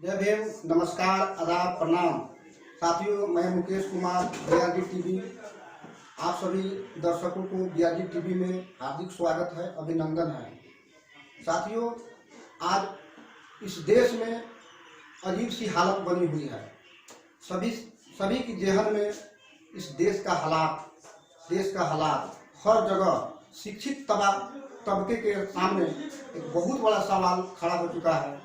जय भीम, नमस्कार, आदाब, प्रणाम। साथियों, मैं मुकेश कुमार, बीआरडी टीवी। आप सभी दर्शकों को बीआरडी टीवी में हार्दिक स्वागत है, अभिनंदन है। साथियों, आज इस देश में अजीब सी हालत बनी हुई है। सभी की जेहन में इस देश का हालात हर जगह शिक्षित तबके के सामने एक बहुत बड़ा सवाल खड़ा हो चुका है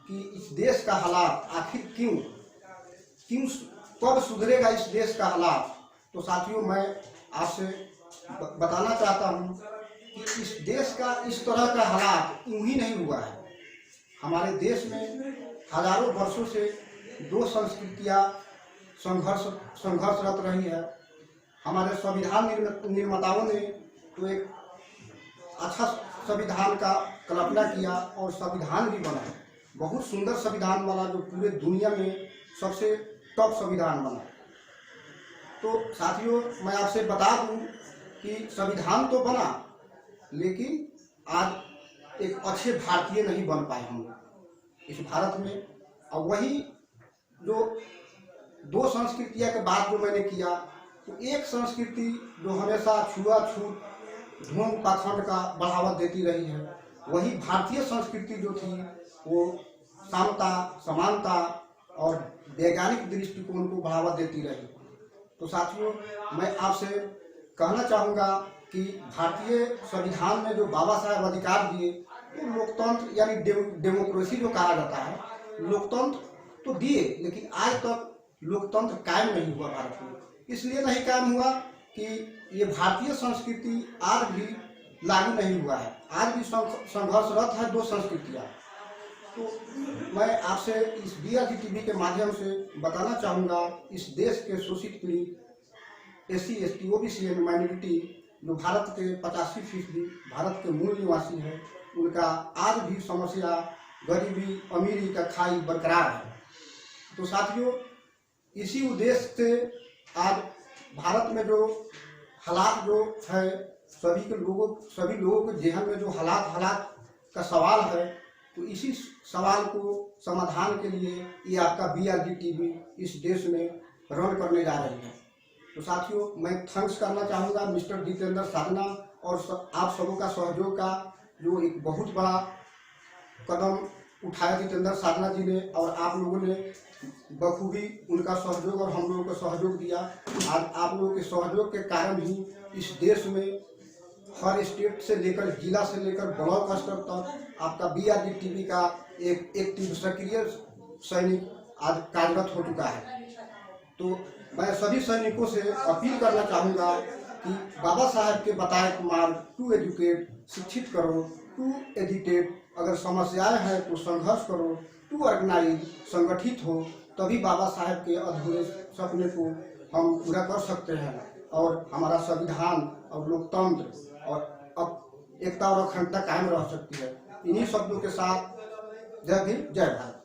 कि इस देश का हालात आखिर क्यों कब सुधरेगा इस देश का हालात। तो साथियों, मैं आपसे बताना चाहता हूँ कि इस देश का इस तरह का हालात यूं ही नहीं हुआ है। हमारे देश में हजारों वर्षों से दो संस्कृतियाँ संघर्षरत रही है। हमारे संविधान निर्माताओं ने तो एक अच्छा संविधान का कल्पना किया और संविधान भी बना, बहुत सुंदर संविधान बना जो पूरे दुनिया में सबसे टॉप संविधान बना। तो साथियों, मैं आपसे बता दूं कि संविधान तो बना, लेकिन आज एक अच्छे भारतीय नहीं बन पाए हम लोग इस भारत में। और वही जो दो संस्कृतियां के बात जो मैंने किया, तो एक संस्कृति जो हमेशा छुआछूत धूम पाखंड का बढ़ावा देती रही है, वही भारतीय संस्कृति जो थी वो समता, समानता और वैज्ञानिक दृष्टिकोण को बढ़ावा देती रही। तो साथियों, मैं आपसे कहना चाहूँगा कि भारतीय संविधान में जो बाबा साहब अधिकार दिए, तो लोकतंत्र यानी डेमोक्रेसी जो कहा जाता है, लोकतंत्र तो दिए, लेकिन आज तक लोकतंत्र कायम नहीं हुआ भारत में। इसलिए नहीं कायम हुआ कि ये भारतीय संस्कृति आज भी लागू नहीं हुआ है, आज भी संघर्षरत है दो संस्कृतियाँ। तो मैं आपसे इस बीआरडी टीवी के माध्यम से बताना चाहूँगा, इस देश के शोषित पीड़ित SC ST OBC माइनॉरिटी जो भारत के 85% भारत के मूल निवासी है, उनका आज भी समस्या गरीबी अमीरी का खाई बरकरार है। तो साथियों, इसी उद्देश्य से आज भारत में जो हालात जो है, सभी लोगों के जेहन में जो हालात का सवाल है, तो इसी सवाल को समाधान के लिए ये आपका बीआरडी टीवी इस देश में रन करने जा रही है। तो साथियों, मैं थैंक्स करना चाहूँगा मिस्टर जितेंद्र साधना और आप सबों का सहयोग का, जो एक बहुत बड़ा कदम उठाया जितेंद्र साधना जी ने, और आप लोगों ने बखूबी उनका सहयोग और हम लोगों को सहयोग दिया। आज आप लोगों के सहयोग के कारण ही इस देश में हर स्टेट से लेकर जिला से लेकर ब्लॉक स्तर तक आपका बीआरडी टीवी का एक एक्टिव सक्रिय सैनिक आज कार्यरत हो चुका है। तो मैं सभी सैनिकों से अपील करना चाहूँगा कि बाबा साहब के बताए मार्ग टू एजुकेट, शिक्षित करो, टू एजुकेट, अगर समस्याएं हैं तो संघर्ष करो, टू ऑर्गेनाइज, संगठित हो, तभी बाबा साहब के अधूरे सपने को हम पूरा कर सकते हैं और हमारा संविधान और लोकतंत्र और एकता और अखंडता कायम रह सकती है। इन्हीं शब्दों के साथ जय भीम, जय भारत।